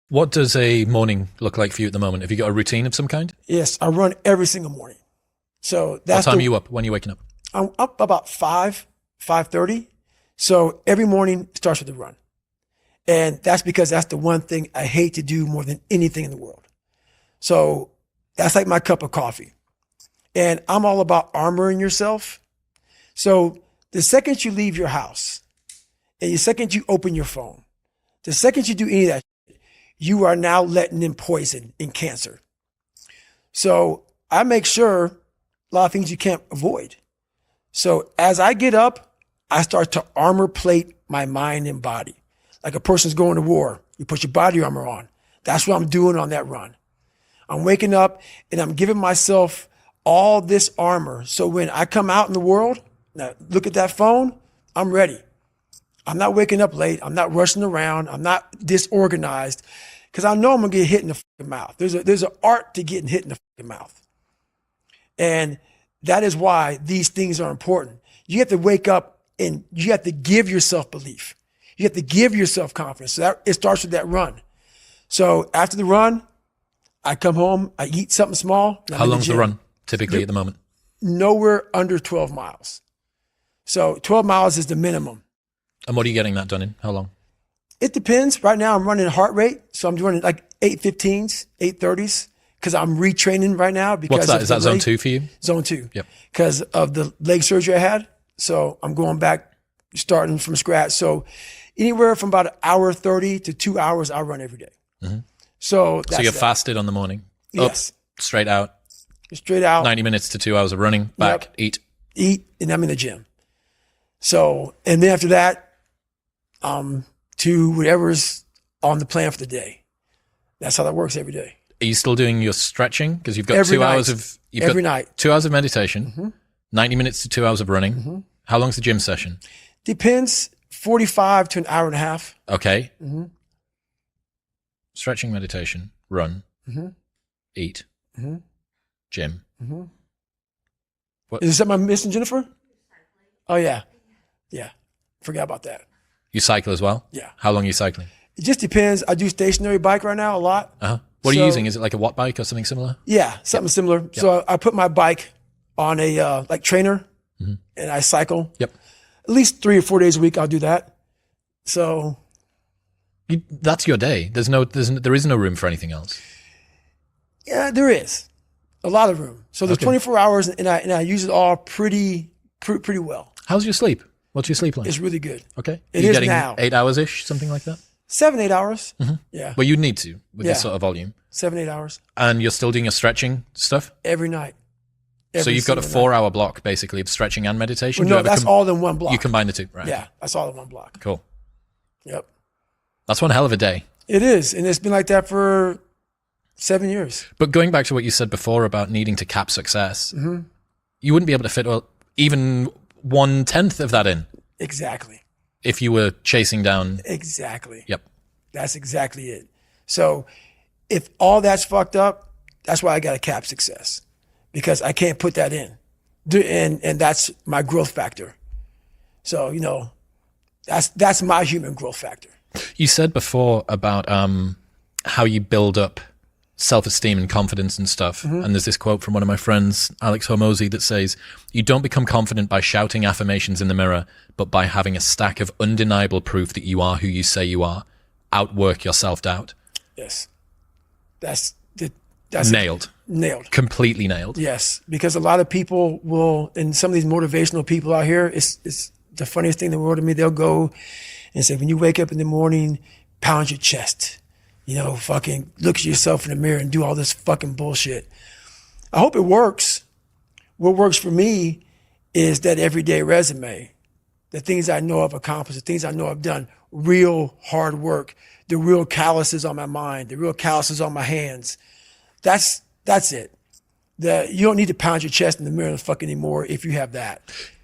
What does a morning look like for you at the moment? Have you got a routine of some kind? Yes, I run every single morning. So What that's time are you up? When are you waking up? I'm up about 5:30. So every morning starts with a run. And that's because that's the one thing I hate to do more than anything in the world. So that's like my cup of coffee. And I'm all about armoring yourself. So the second you leave your house and the second you open your phone, the second you do any of that, you are now letting in poison and cancer. So I make sure a lot of things you can't avoid. So as I get up, I start to armor plate my mind and body. Like a person's going to war, you put your body armor on. That's what I'm doing on that run. I'm waking up and I'm giving myself all this armor. So when I come out in the world, now look at that phone, I'm ready. I'm not waking up late. I'm not rushing around. I'm not disorganized because I know I'm going to get hit in the fucking mouth. There's an art to getting hit in the fucking mouth. And that is why these things are important. You have to wake up and you have to give yourself belief. You have to give yourself confidence. So that, it starts with that run. So after the run, I come home, I eat something small. How long's the run typically at the moment? Nowhere under 12 miles. So 12 miles is the minimum. And what are you getting that done in? How long? It depends. Right now I'm running heart rate. So I'm doing like 8:15s, 8:30s because I'm retraining right now. Because what's that? Is that zone 2 for you? Zone 2. Yep. Because of the leg surgery I had. So I'm going back, starting from scratch. So anywhere from about 1:30 to 2 hours, I run every day. Mm-hmm. So you're fasted on the morning? Yes. Up, straight out? Straight out. 90 minutes to 2 hours of running, back, yep. Eat, and I'm in the gym. So, and then after that, to whatever's on the plan for the day. That's how that works every day. Are you still doing your stretching? Because you've got every 2 night. hours of... Every night. 2 hours of meditation, mm-hmm. 90 minutes to 2 hours of running. Mm-hmm. How long's the gym session? Depends, 45 to an hour and a half. Okay. Mm-hmm. Stretching, meditation, run, mm-hmm. eat, mm-hmm. gym. Mm-hmm. What? Is that my missing, Jennifer? Oh, yeah. Yeah. Forgot about that. You cycle as well? Yeah. How long are you cycling? It just depends. I do stationary bike right now a lot. Uh-huh. What are you using? Is it like a watt bike or something similar? Yeah, something similar. Yep. So I put my bike on a like trainer mm-hmm. and I cycle. Yep. At least 3 or 4 days a week I'll do that. So that's your day. There is no room for anything else. Yeah, there is a lot of room. So there's 24 hours and I use it all pretty well. How's your sleep? What's your sleep like? It's really good. Okay. It you is getting now. 8 hours-ish, something like that? 7, 8 hours. Mm-hmm. Yeah. Well, you'd need to with this sort of volume. 7, 8 hours. And you're still doing your stretching stuff? Every night. So you've got a 4-hour block basically of stretching and meditation? Well, no, that's all in one block. You combine the two, right? Yeah, that's all in one block. Cool. Yep. That's one hell of a day. It is. And it's been like that for 7 years. But going back to what you said before about needing to cap success, mm-hmm. you wouldn't be able to fit even 1/10 of that in. Exactly. If you were chasing down. Exactly. Yep. That's exactly it. So if all that's fucked up, that's why I got to cap success because I can't put that in. And that's my growth factor. So, that's my human growth factor. You said before about how you build up self-esteem and confidence and stuff. Mm-hmm. And there's this quote from one of my friends, Alex Hormozy, that says, you don't become confident by shouting affirmations in the mirror, but by having a stack of undeniable proof that you are who you say you are. Outwork your self-doubt. Yes. That's nailed. Nailed. Completely nailed. Yes. Because a lot of people will, and some of these motivational people out here, it's the funniest thing in the world to me. They'll go and say, when you wake up in the morning, pound your chest. Fucking look at yourself in the mirror and do all this fucking bullshit. I hope it works. What works for me is that everyday resume, the things I know I've accomplished, the things I know I've done, real hard work, the real calluses on my mind, the real calluses on my hands. That's it. You don't need to pound your chest in the mirror fucking anymore if you have that.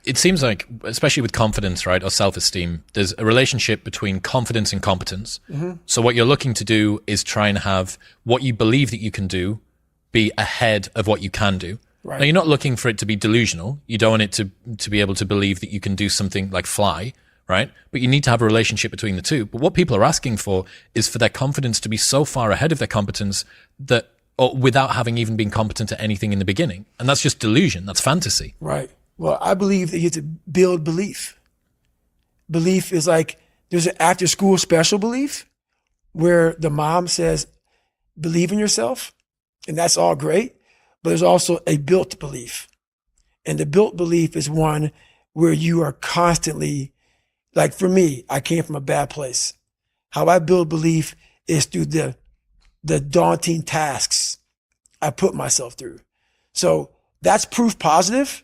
It seems like, especially with confidence, right, or self-esteem, there's a relationship between confidence and competence. Mm-hmm. So what you're looking to do is try and have what you believe that you can do be ahead of what you can do. Right. Now, you're not looking for it to be delusional. You don't want it to be able to believe that you can do something like fly, right? But you need to have a relationship between the two. But what people are asking for is for their confidence to be so far ahead of their competence that, or without having even been competent at anything in the beginning. And that's just delusion. That's fantasy. Right. Well, I believe that you have to build belief. Belief is like, there's an after school special belief where the mom says, believe in yourself. And that's all great. But there's also a built belief. And the built belief is one where you are constantly, like for me, I came from a bad place. How I build belief is through the daunting tasks I put myself through. So that's proof positive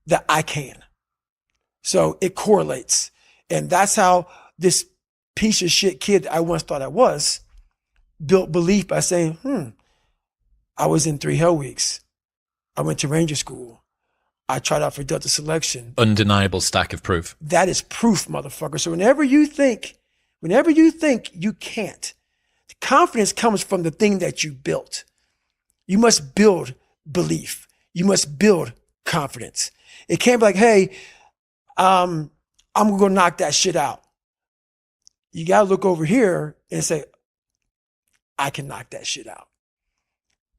that I can. So it correlates. And that's how this piece of shit kid I once thought I was built belief by saying, I was in 3 Hell Weeks. I went to Ranger School. I tried out for Delta Selection. Undeniable stack of proof. That is proof, motherfucker. So whenever you think you can't, the confidence comes from the thing that you built. You must build belief. You must build confidence. It can't be like, hey, I'm going to go knock that shit out. You got to look over here and say, I can knock that shit out.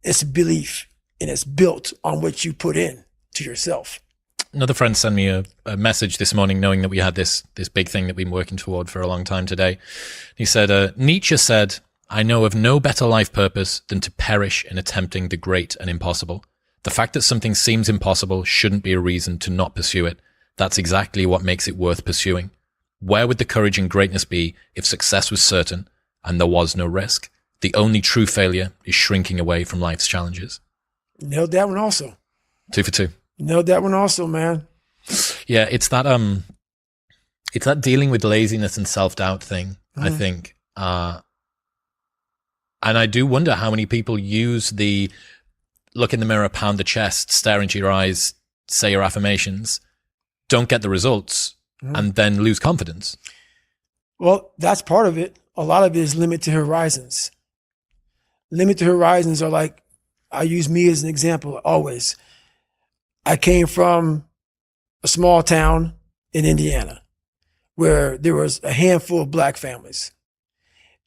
It's belief, and it's built on what you put in to yourself. Another friend sent me a message this morning knowing that we had this big thing that we've been working toward for a long time today. He said, Nietzsche said, I know of no better life purpose than to perish in attempting the great and impossible. The fact that something seems impossible shouldn't be a reason to not pursue it. That's exactly what makes it worth pursuing. Where would the courage and greatness be if success was certain and there was no risk? The only true failure is shrinking away from life's challenges. Nailed that one also. 2 for 2. Nailed that one also, man. Yeah, it's that dealing with laziness and self-doubt thing, I think. And I do wonder how many people use the look in the mirror, pound the chest, stare into your eyes, say your affirmations, don't get the results, and then lose confidence. Well, that's part of it. A lot of it is limited horizons. Limited horizons are like, I use me as an example always. I came from a small town in Indiana where there was a handful of black families.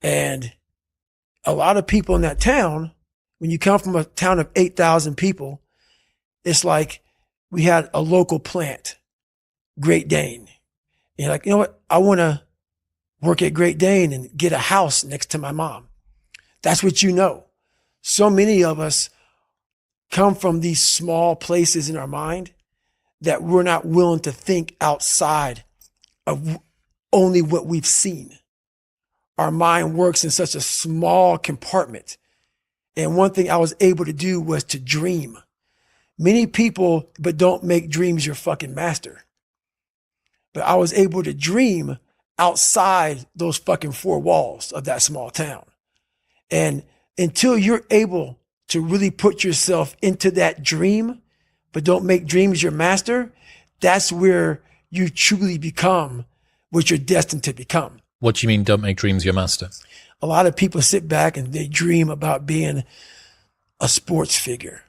And a lot of people in that town, when you come from a town of 8,000 people, it's like we had a local plant, Great Dane. And you're like, you know what? I want to work at Great Dane and get a house next to my mom. That's what you know. So many of us come from these small places in our mind that we're not willing to think outside of only what we've seen. Our mind works in such a small compartment. And one thing I was able to do was to dream. Many people, but don't make dreams your fucking master. But I was able to dream outside those fucking 4 walls of that small town. And until you're able to really put yourself into that dream, but don't make dreams your master, that's where you truly become what you're destined to become. What do you mean, don't make dreams your master? A lot of people sit back and they dream about being a sports figure,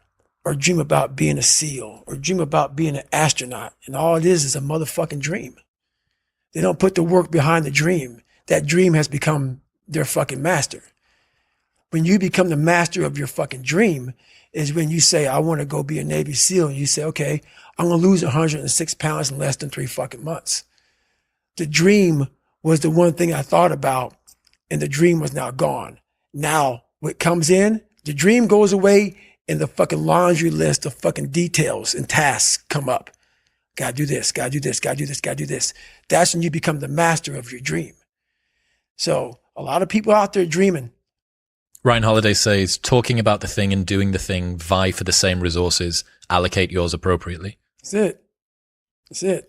or dream about being a SEAL, or dream about being an astronaut. And all it is a motherfucking dream. They don't put the work behind the dream. That dream has become their fucking master. When you become the master of your fucking dream is when you say, I want to go be a Navy SEAL. And you say, okay, I'm going to lose 106 pounds in less than 3 fucking months. The dream was the one thing I thought about, and the dream was now gone. Now what comes in, the dream goes away, and the fucking laundry list of fucking details and tasks come up. Gotta do this, gotta do this, gotta do this, gotta do this. That's when you become the master of your dream. So a lot of people out there dreaming. Ryan Holiday says, talking about the thing and doing the thing vie for the same resources. Allocate yours appropriately. That's it. That's it.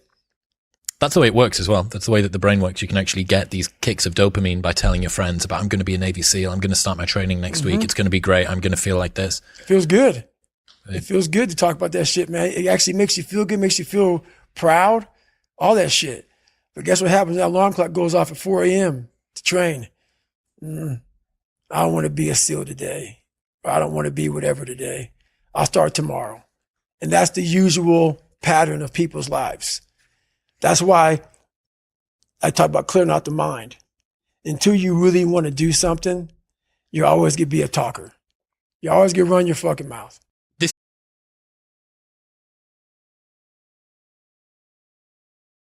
That's the way it works as well. That's the way that the brain works. You can actually get these kicks of dopamine by telling your friends about, I'm going to be a Navy SEAL. I'm going to start my training next week. It's going to be great. I'm going to feel like this. It feels good. It feels good to talk about that shit, man. It actually makes you feel good, makes you feel proud, all that shit. But guess what happens? That alarm clock goes off at 4 a.m. to train. I don't want to be a SEAL today. Or I don't want to be whatever today. I'll start tomorrow. And that's the usual pattern of people's lives. That's why I talk about clearing out the mind. Until you really want to do something, you're always going to be a talker. You always going to run your fucking mouth.